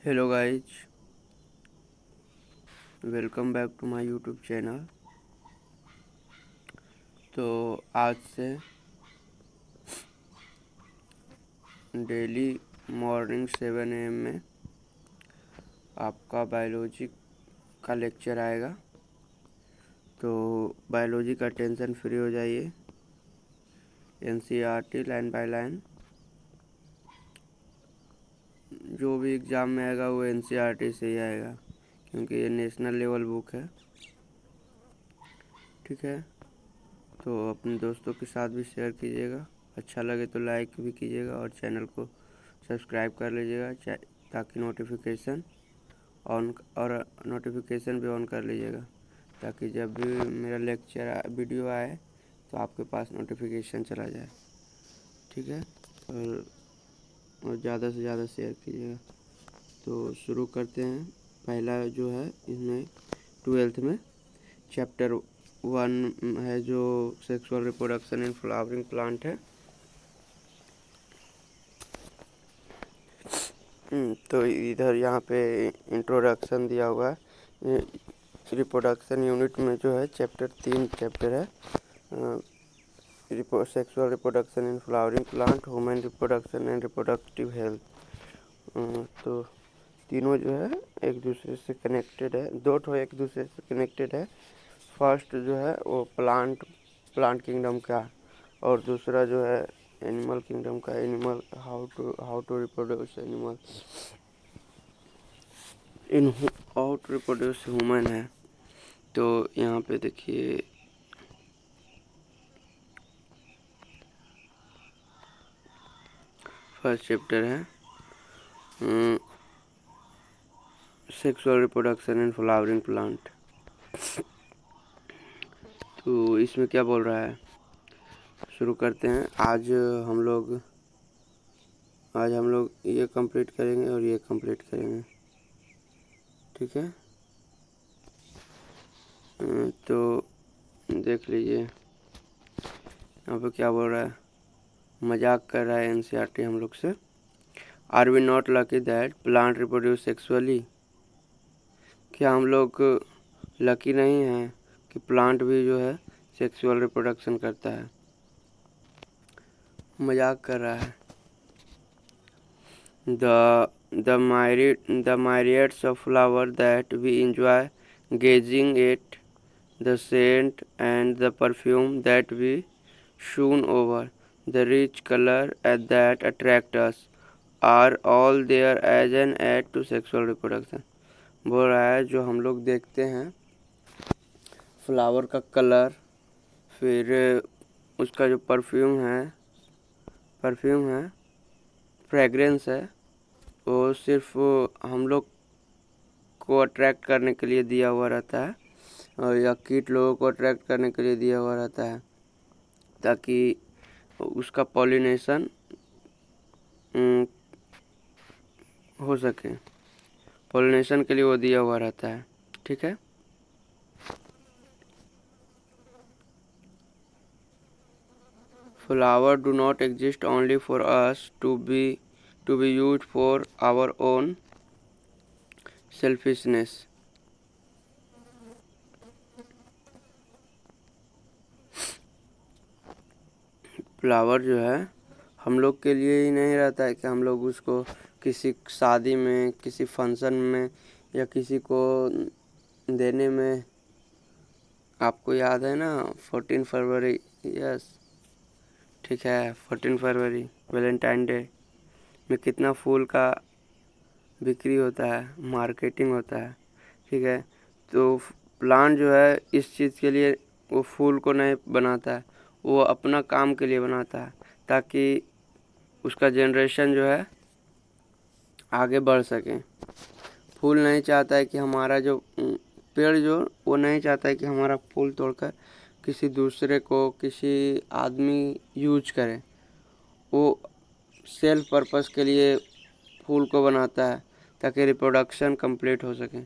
Hello guys, welcome back to my YouTube channel. तो आज से डेली मॉर्निंग 7 AM में आपका बायोलॉजी का लेक्चर आएगा। तो बायोलॉजी का टेंशन फ्री हो जाइए। NCERT लाइन बाय लाइन जो भी एग्ज़ाम में आएगा वो NCERT से ही आएगा, क्योंकि ये नेशनल लेवल बुक है। ठीक है, तो अपने दोस्तों के साथ भी शेयर कीजिएगा। अच्छा लगे तो लाइक भी कीजिएगा और चैनल को सब्सक्राइब कर लीजिएगा, ताकि नोटिफिकेशन भी ऑन कर लीजिएगा, ताकि जब भी मेरा लेक्चर वीडियो आए तो आपके पास नोटिफिकेशन चला जाए। ठीक है, और ज़्यादा से ज़्यादा शेयर कीजिएगा। तो शुरू करते हैं। पहला जो है इसमें 12th में चैप्टर 1 है, जो sexual reproduction in flowering plant है। तो इधर यहाँ पे इंट्रोडक्शन दिया हुआ है। रिप्रोडक्शन यूनिट में जो है तीन चैप्टर है। Sexual reproduction in flowering plant, human reproduction and reproductive health. तो तीनों जो है एक दूसरे से कनेक्टेड है, दो ठो एक दूसरे से कनेक्टेड है। फर्स्ट जो है वो प्लांट किंगडम का, और दूसरा जो है एनिमल किंगडम का। Animal how to reproduce animal in how to reproduce human है। तो यहाँ पे देखिए फर्स्ट चैप्टर है sexual reproduction in flowering plant. तो इसमें क्या बोल रहा है, शुरू करते हैं। आज हम लोग ये कंप्लीट करेंगे और ये कंप्लीट करेंगे। ठीक है, तो देख लीजिए यहाँ पे क्या बोल रहा है। मजाक कर रहा है NCERT हम लोग से। Are we not lucky that plant reproduce sexually. क्या हम लोग लकी नहीं हैं कि प्लांट भी जो है सेक्सुअल रिप्रोडक्शन करता है। मजाक कर रहा है। The myriads of flowers that we enjoy gazing at, the scent and the perfume that we swoon over, the rich color that attract us, are all there as an aid to sexual reproduction। बोल रहा है जो हम लोग देखते हैं flower का colour, फिर उसका जो परफ्यूम है, फ्रेगरेंस है, वो सिर्फ हम लोग को अट्रैक्ट करने के लिए दिया हुआ रहता है, और या कीट लोगों को अट्रैक्ट करने के लिए दिया हुआ रहता है, ताकि उसका पॉलिनेशन हो सके। पॉलिनेशन के लिए वो दिया हुआ रहता है। ठीक है, flower do not exist only for us to be use for our own selfishness. Flower जो है हम लोग के लिए ही नहीं रहता है कि हम लोग उसको किसी शादी में, किसी फंक्शन में या किसी को देने में। आपको याद है ना 14 फरवरी? यस, ठीक है, 14 फरवरी वैलेंटाइन डे में कितना फूल का बिक्री होता है, मार्केटिंग होता है। ठीक है, तो प्लांट जो है इस चीज़ के लिए वो फूल को नहीं बनाता है, वो अपना काम के लिए बनाता है, ताकि उसका जनरेशन जो है आगे बढ़ सके। फूल नहीं चाहता है कि हमारा जो पेड़ जो वो नहीं चाहता है कि हमारा फूल तोड़कर किसी दूसरे को, किसी आदमी यूज करे। वो सेल्फ पर्पस के लिए फूल को बनाता है, ताकि रिप्रोडक्शन कंप्लीट हो सके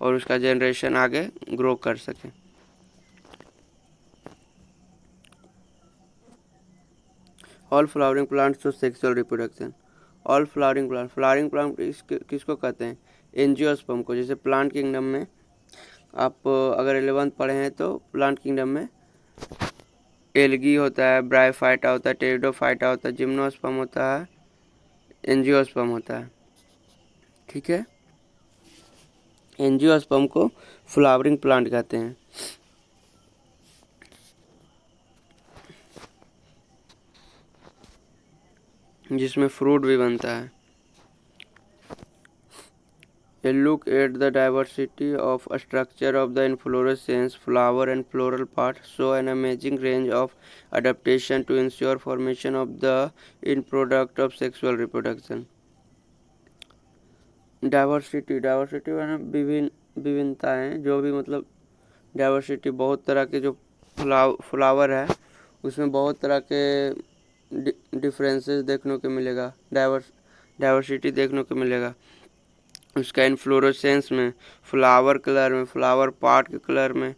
और उसका जनरेशन आगे ग्रो कर सके। All flowering plants show sexual reproduction. All flowering plant किसको कहते हैं? एंजियोस्पर्म को। जैसे प्लांट किंगडम में आप अगर 11th पढ़े हैं तो प्लांट किंगडम में एल्गी होता है, ब्रायोफाइटा होता है, टेरिडोफाइटा होता है, जिम्नोस्पर्म होता है, एंजियोस्पर्म होता है। ठीक है, एंजियोस्पर्म को फ्लावरिंग प्लांट कहते हैं। जिसमें फ्रूट भी बनता है। A look at the diversity of structure of the inflorescence, flower and floral part show an amazing range of adaptation to ensure formation of the end product of sexual reproduction. Diversity माने विभिन्नताएं, जो भी मतलब diversity बहुत तरह के जो flower है उसमें बहुत तरह के डिफरेंसेस देखने को मिलेगा, डाइवर्सिटी देखने को मिलेगा। उसका इन्फ्लोरेसेंस में, फ्लावर कलर में, फ्लावर पार्ट के कलर में,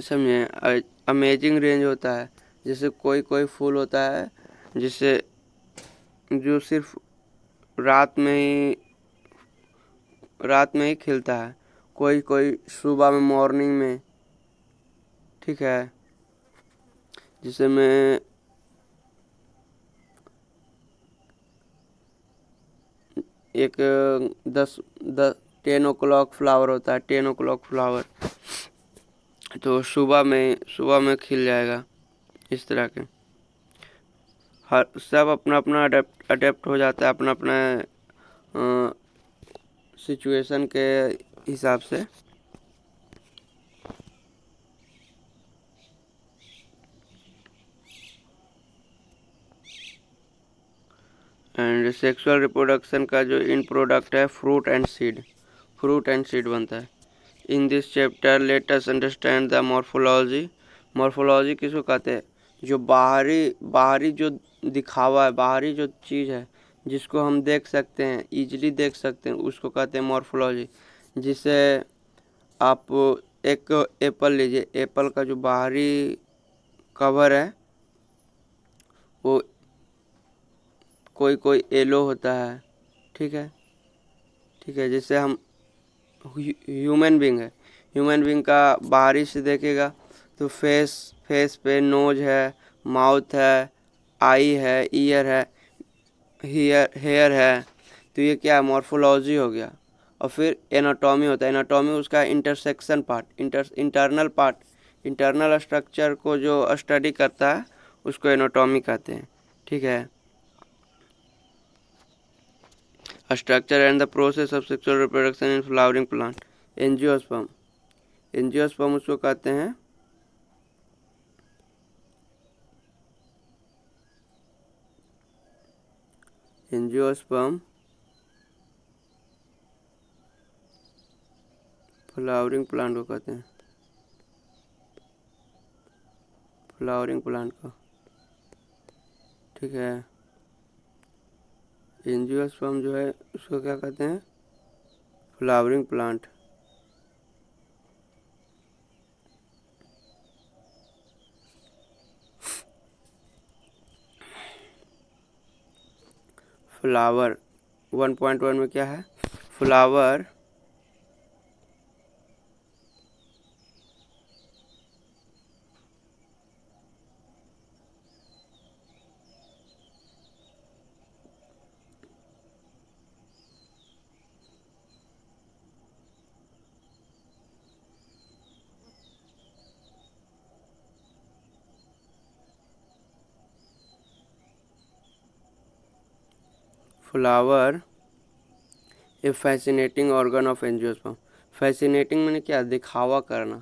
समझे। अमेजिंग रेंज होता है। जैसे कोई कोई फूल होता है जिससे जो सिर्फ रात में ही खिलता है, कोई कोई सुबह में, मॉर्निंग में। ठीक है, जिसे में एक 10 o'clock फ्लावर होता है, 10 o'clock फ्लावर, तो सुबह में खिल जाएगा। इस तरह के हर सब अपना अपना अडेप्ट हो जाता है, अपना अपना सिचुएशन के हिसाब से। एंड सेक्सुअल रिप्रोडक्शन का जो इन प्रोडक्ट है फ्रूट एंड सीड बनता है। In this chapter let us understand the morphology किसको कहते हैं? जो बाहरी जो दिखावा है, बाहरी जो चीज़ है जिसको हम देख सकते हैं, इजीली देख सकते हैं, उसको कहते हैं मॉर्फोलॉजी। जिसे आप एक एप्पल लीजिए, एप्पल का जो बाहरी कवर है वो कोई येलो होता है। ठीक है, जैसे हम ह्यूमन बींग का बाहरी से देखेगा तो फेस पे नोज है, माउथ है, आई है, ईयर है, हेयर है। तो ये क्या मॉर्फोलॉजी हो गया। और फिर एनाटॉमी होता है। एनाटॉमी उसका इंटरसेक्शन पार्ट, इंटरनल स्ट्रक्चर को जो स्टडी करता है उसको एनाटॉमी कहते हैं। ठीक है, structure and the process of sexual reproduction in flowering plant. Angiosperm उसको कहते हैं। एंजियोस्पर्म फ्लावरिंग प्लांट को कहते हैं, फ्लावरिंग प्लांट को। ठीक है, एंजियोस्पर्म जो है उसको क्या कहते हैं? Flowering plant. फ्लावर 1.1 में क्या है? Flower A fascinating organ of angiosperm. Fascinating मैंने क्या? दिखावा करना,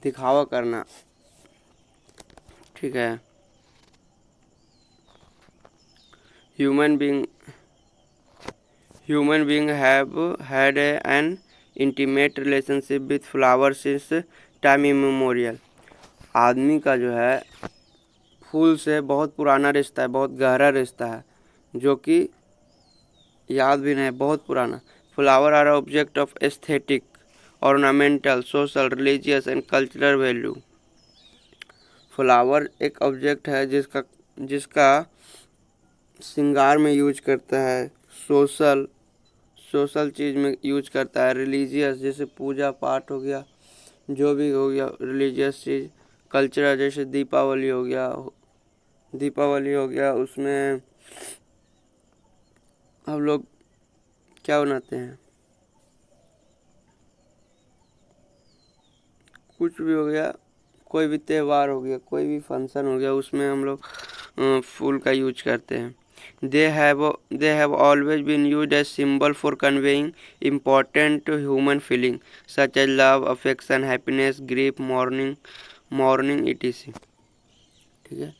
दिखावा करना। ठीक है, human being have had an intimate relationship with flower since time immemorial. आदमी का जो है फूल से बहुत पुराना रिश्ता है, बहुत गहरा रिश्ता है, जो कि याद भी नहीं, बहुत पुराना। Flower are object of aesthetic, ornamental, social, religious and cultural value. Flower एक ऑब्जेक्ट है जिसका श्रृंगार में यूज करता है, सोशल सोशल चीज़ में यूज करता है, रिलीजियस जैसे पूजा पाठ हो गया, जो भी हो गया रिलीजियस चीज़, कल्चरल जैसे दीपावली हो गया उसमें हम लोग क्या बनाते हैं, कुछ भी हो गया, कोई भी त्यौहार हो गया, कोई भी फंक्शन हो गया, उसमें हम लोग फूल का यूज करते हैं। They have always been used as symbol for conveying important human feeling such as love, affection, happiness, grief, mourning etc. ठीक है।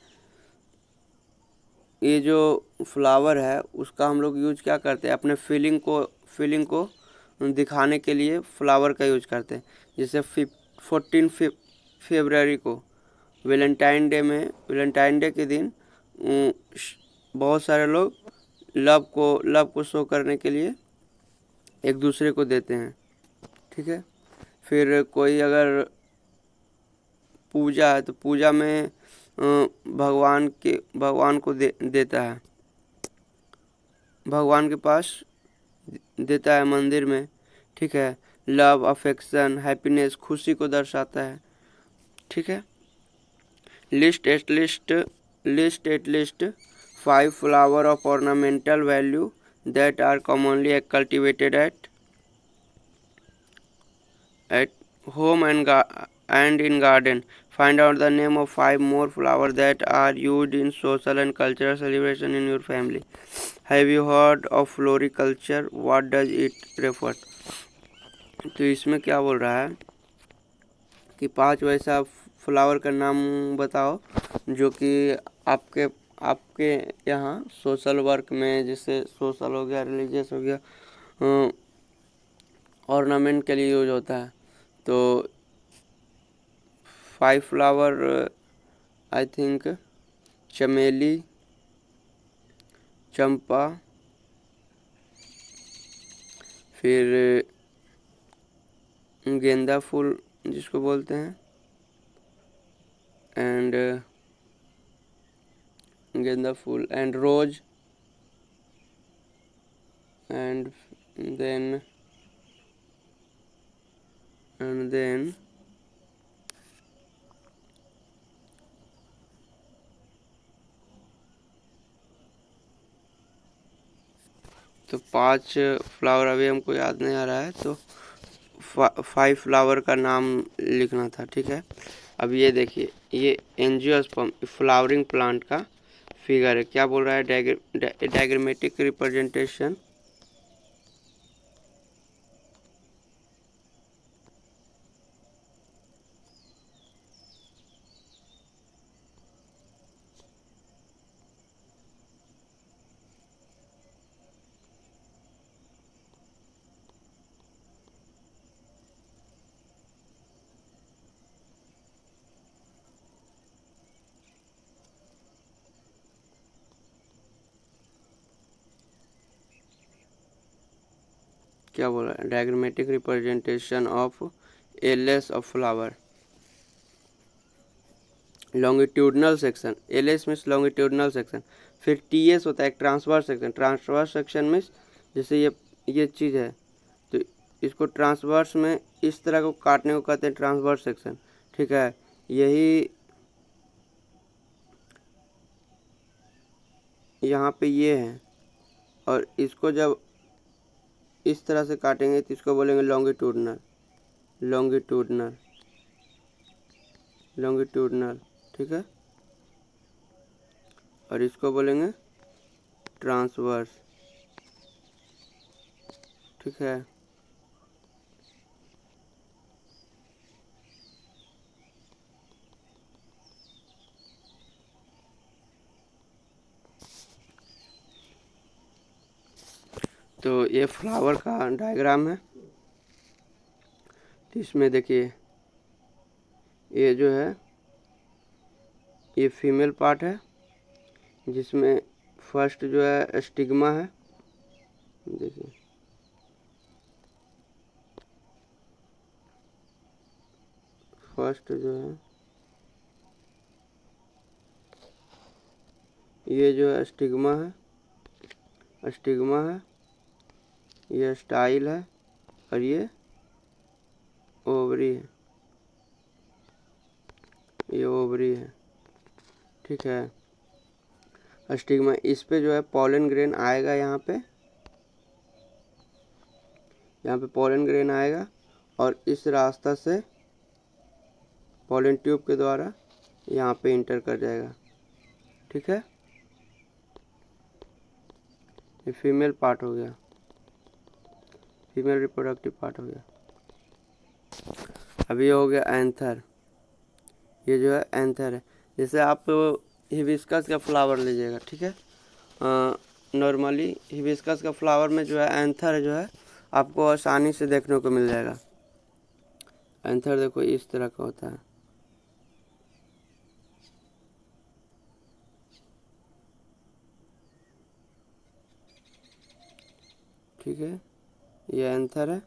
ये जो फ्लावर है उसका हम लोग यूज क्या करते हैं, अपने फीलिंग को दिखाने के लिए फ्लावर का यूज करते हैं। जैसे 14 फरवरी को वैलेंटाइन डे के दिन बहुत सारे लोग लव को शो करने के लिए एक दूसरे को देते हैं। ठीक है। फिर कोई अगर पूजा है तो पूजा में भगवान को देता है, भगवान के पास देता है मंदिर में। ठीक है। लव, अफेक्शन, हैप्पीनेस, खुशी को दर्शाता है। ठीक है। List at least 5 flower of ornamental value that are commonly cultivated at home and in garden. Find out the name of 5 more flowers that are used in social and cultural celebration in your family. Have you heard of floriculture? What does it refer? तो इसमें क्या बोल रहा है कि 5 वैसा flower का नाम बताओ जो कि आपके आपके यहाँ सोशल वर्क में, जैसे सोशल हो गया, रिलीजियस हो गया, ऑर्नामेंट के लिए यूज होता है। तो 5 फ्लावर आई थिंक चमेली, चंपा, फिर गेंदा फूल जिसको बोलते हैं, एंड गेंदा फूल एंड रोज, एंड देन तो 5 फ्लावर अभी हमको याद नहीं आ रहा है, तो 5 फ्लावर का नाम लिखना था। ठीक है। अब ये देखिए, ये एंजियोस्पर्म फ्लावरिंग प्लांट का फिगर है। क्या बोल रहा है, डायग्रामेटिक रिप्रेजेंटेशन क्या बोल रहा है, diagrammatic representation of LS of flower, longitudinal section. LS means longitudinal section. फिर टीएस होता है transverse section. Transverse section means जैसे ये चीज़ है तो इसको ट्रांसवर्स में इस तरह को काटने को कहते हैं ट्रांसवर्स सेक्शन। ठीक है। यही यहाँ पे ये है, और इसको जब इस तरह से काटेंगे तो इसको बोलेंगे लॉन्गिट्यूडनल, लॉन्गिट्यूडनल, लॉन्गिट्यूडनल। ठीक है। और इसको बोलेंगे ट्रांसवर्स। ठीक है। तो ये फ्लावर का डायग्राम है। तो इसमें देखिए, ये जो है ये फीमेल पार्ट है, जिसमें फर्स्ट जो है स्टिग्मा है। देखिए, फर्स्ट जो है ये जो है स्टिग्मा है, स्टिग्मा है, ये स्टाइल है और ये ओवरी है, ये ओवरी है। ठीक है, स्टिग्मा, इस पे जो है पॉलन ग्रेन आएगा, यहाँ पे पॉलन ग्रेन आएगा और इस रास्ता से पॉलन ट्यूब के द्वारा यहाँ पे इंटर कर जाएगा। ठीक है, ये फीमेल पार्ट हो गया, फीमेल रिप्रोडक्टिव पार्ट हो गया। अभी हो गया एंथर, ये जो है एंथर है। जैसे आप हिबिस्कस का फ्लावर लीजिएगा, ठीक है, नॉर्मली हिबिस्कस का फ्लावर में जो है एंथर जो है आपको आसानी से देखने को मिल जाएगा। एंथर देखो इस तरह का होता है। ठीक है, ये एंथर है,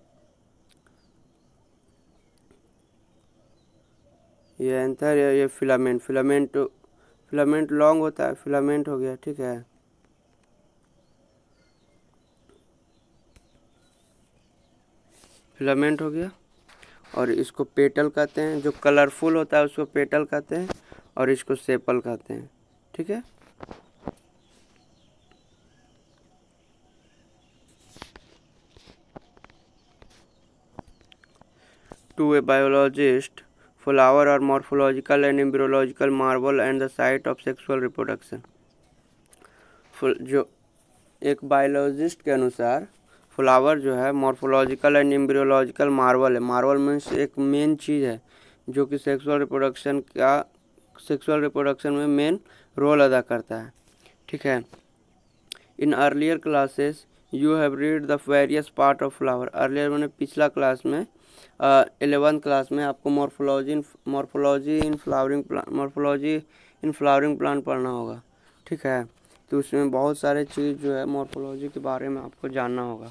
ये एंथर है, ये फिलामेंट, फिलामेंट लॉन्ग होता है, फिलामेंट हो गया। ठीक है, फिलामेंट हो गया। और इसको पेटल कहते हैं, जो कलरफुल होता है उसको पेटल कहते हैं, और इसको सेपल कहते हैं। ठीक है, टू ए बायोलॉजिस्ट फ्लावर और morphological and embryological Marvel and the site of sexual reproduction. जो एक बायोलॉजिस्ट के अनुसार फ्लावर जो है मॉर्फोलॉजिकल एंड एम्ब्रियोलॉजिकल मार्वल है। मार्वल मीन्स एक मेन चीज़ है जो कि सेक्सुअल रिप्रोडक्शन में मेन रोल अदा करता है। ठीक है, in earlier classes you have read the various part of flower. Earlier मैंने पिछला क्लास में 11th क्लास में आपको मॉर्फोलॉजी इन फ्लावरिंग प्लांट पढ़ना होगा। ठीक है, तो उसमें बहुत सारे चीज़ जो है मॉर्फोलॉजी के बारे में आपको जानना होगा।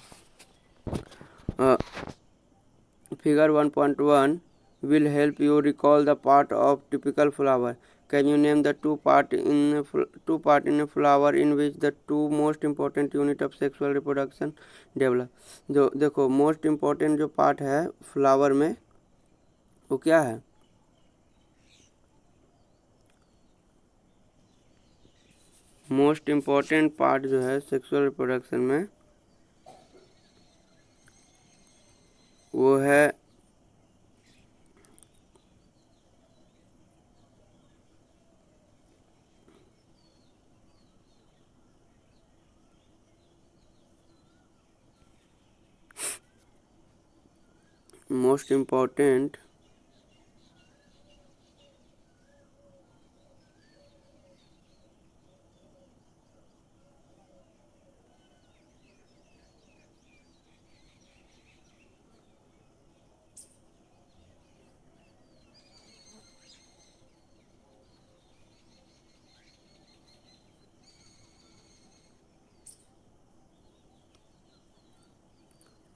Figure 1.1 will help you recall the part of typical flower. Can you name the two part in a flower in which the two most important unit of sexual reproduction develop? जो देखो most important जो part है flower में वो क्या है? Most important part जो है सेक्सुअल रिप्रोडक्शन में वो है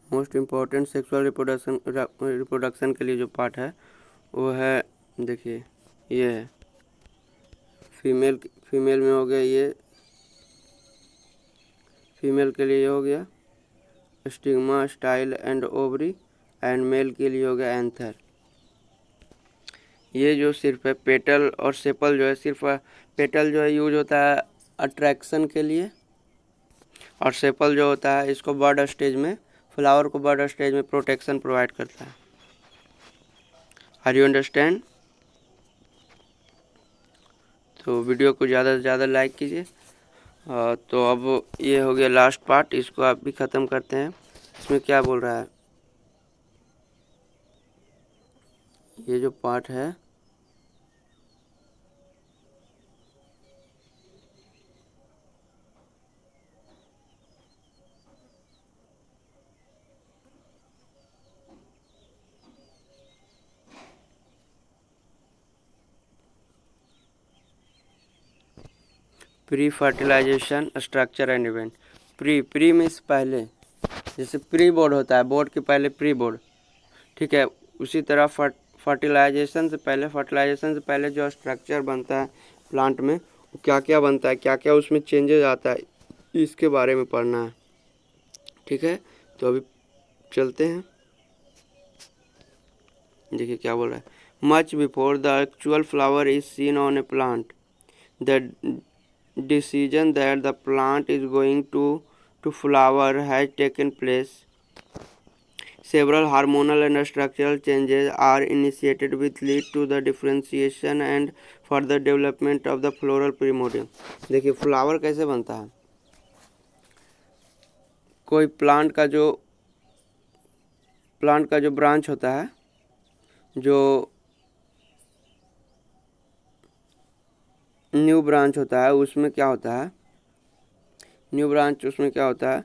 मोस्ट इम्पोर्टेंट सेक्सुअल रिप्रोडक्शन के लिए जो पार्ट है वो है, देखिए ये है फीमेल में हो गया, ये फीमेल के लिए हो गया stigma, style and ovary, and male के लिए हो गया एंथर। ये जो सिर्फ है पेटल और सेपल जो है, सिर्फ पेटल जो है यूज होता है अट्रैक्शन के लिए, और सेपल जो होता है इसको बर्ड स्टेज में, फ्लावर को बर्ड स्टेज में प्रोटेक्शन प्रोवाइड करता है। Are you understand? तो वीडियो को ज़्यादा से ज़्यादा लाइक कीजिए। तो अब ये हो गया लास्ट पार्ट, इसको आप भी ख़त्म करते हैं। इसमें क्या बोल रहा है, ये जो पार्ट है pre fertilization structure and event. Pre means पहले, जैसे प्री बोर्ड होता है, बोर्ड के पहले प्री बोर्ड। ठीक है, उसी तरह फर्टिलाइजेशन से पहले जो स्ट्रक्चर बनता है प्लांट में, क्या क्या बनता है, क्या क्या उसमें चेंजेस आता है, इसके बारे में पढ़ना है। ठीक है, तो अभी चलते हैं। देखिए क्या बोल रहा है। Much before the actual flower is seen on A plant, the decision that the plant is going to flower has taken place. Several hormonal and structural changes are initiated which lead to the differentiation and further development of the floral primordium. देखिए flower कैसे बनता है। कोई plant का जो branch होता है, जो न्यू ब्रांच होता है, उसमें क्या होता है, न्यू ब्रांच उसमें क्या होता है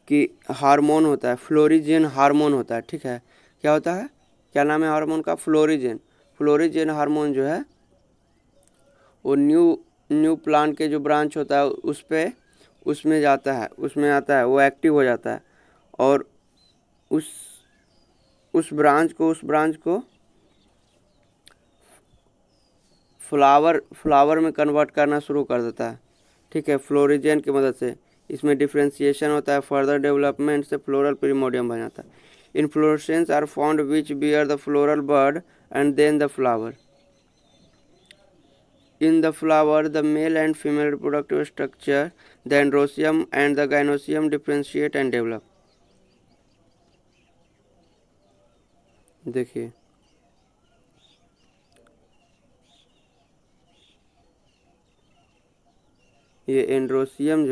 कि हार्मोन होता है, फ्लोरिजेन हार्मोन होता है। ठीक है, क्या होता है, क्या नाम है हार्मोन का, फ्लोरिजेन। फ्लोरिजेन हार्मोन जो है वो न्यू प्लांट के जो ब्रांच होता है उसमें जाता है, उसमें आता है, वो एक्टिव हो जाता है और उस ब्रांच को फ्लावर में कन्वर्ट करना शुरू कर देता है। ठीक है, फ्लोरिजेन की मदद से इसमें डिफ्रेंशिएशन होता है, फर्दर डेवलपमेंट से फ्लोरल प्रिमोडियम बन जाता है। Inflorescence are found which bear the floral bud and then the flower. In the flower, the male and female reproductive structure, the androsium and the gynosium differentiate and develop. देखिए ये androecium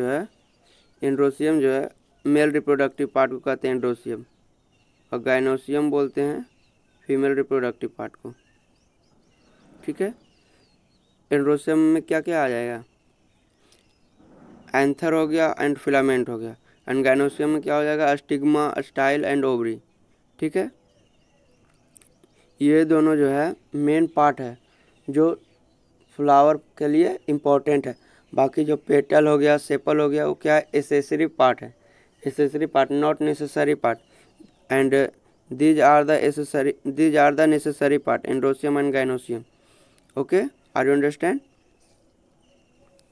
जो है male reproductive part को कहते हैं androecium, और gynoecium बोलते हैं फीमेल रिप्रोडक्टिव पार्ट को। ठीक है, एंड्रोसियम में क्या क्या आ जाएगा, एंथर हो गया एंड फिलामेंट हो गया, एंड गाइनोसियम में क्या हो जाएगा, स्टिग्मा, स्टाइल एंड ओवरी। ठीक है, ये दोनों जो है मेन पार्ट है जो फ्लावर के लिए इम्पोर्टेंट है। बाकी जो पेटल हो गया, सेपल हो गया, वो क्या है, एसेसरी पार्ट है, accessory part, not necessary part. And these are the necessary part, androsium and gynosium. Okay, are you understand?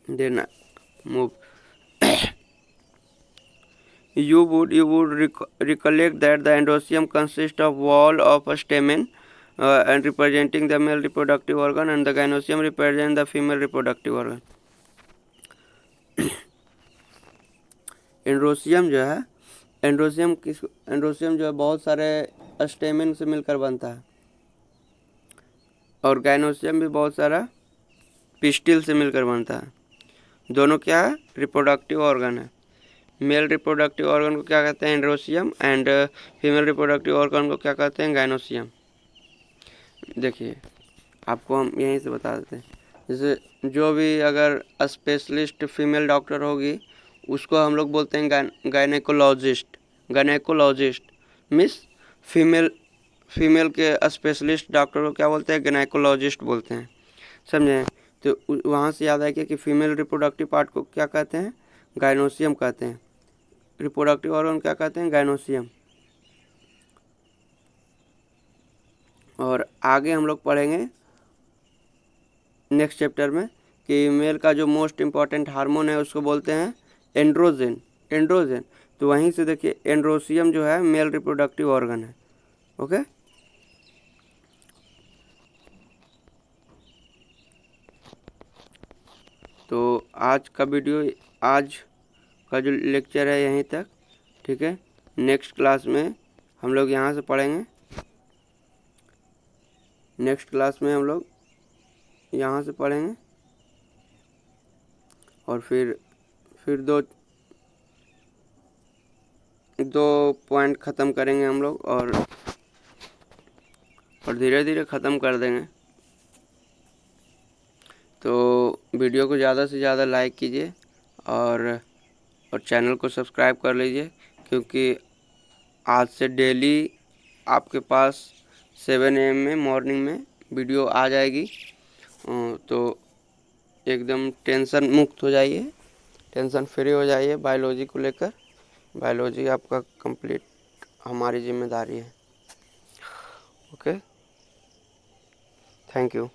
Then move. you would recollect that the androsium consists of wall of a stamen and representing the male reproductive organ, and the gynosium represent the female reproductive organ. Androecium जो है बहुत सारे stamen से मिलकर बनता है, और gynoecium भी बहुत सारा पिस्टिल से मिलकर बनता है। दोनों क्या है, रिप्रोडक्टिव ऑर्गन है। मेल रिप्रोडक्टिव ऑर्गन को क्या कहते हैं, androecium, and female reproductive organ को क्या कहते हैं, गाइनोसियम। देखिए आपको हम यहीं से बता देते हैं, जैसे जो भी अगर स्पेशलिस्ट फीमेल डॉक्टर होगी उसको हम लोग बोलते हैं गायनेकोलॉजिस्ट। गायनेकोलॉजिस्ट मीन्स फीमेल के स्पेशलिस्ट डॉक्टर को क्या बोलते हैं, गायनेकोलॉजिस्ट बोलते हैं, समझे। तो वहाँ से याद आया कि फीमेल रिप्रोडक्टिव पार्ट को क्या कहते हैं, गायनोसियम कहते हैं, रिप्रोडक्टिव ऑर्गन क्या कहते हैं, गायनोसियम। और आगे हम लोग पढ़ेंगे नेक्स्ट चैप्टर में कि मेल का जो मोस्ट इम्पॉर्टेंट हार्मोन है उसको बोलते हैं एंड्रोजन। तो वहीं से देखिए एंड्रोसियम जो है मेल रिप्रोडक्टिव ऑर्गन है। ओके, तो आज का जो लेक्चर है यहीं तक। ठीक है, नेक्स्ट क्लास में हम लोग यहाँ से पढ़ेंगे, नेक्स्ट क्लास में हम लोग यहाँ से पढ़ेंगे और फिर दो पॉइंट ख़त्म करेंगे हम लोग, और धीरे धीरे ख़त्म कर देंगे। तो वीडियो को ज़्यादा से ज़्यादा लाइक कीजिए और चैनल को सब्सक्राइब कर लीजिए, क्योंकि आज से डेली आपके पास 7 AM में मॉर्निंग में वीडियो आ जाएगी। तो एकदम टेंशन मुक्त हो जाइए, टेंशन फ्री हो जाइए बायोलॉजी को लेकर। बायोलॉजी आपका कंप्लीट हमारी जिम्मेदारी है। Okay, thank you.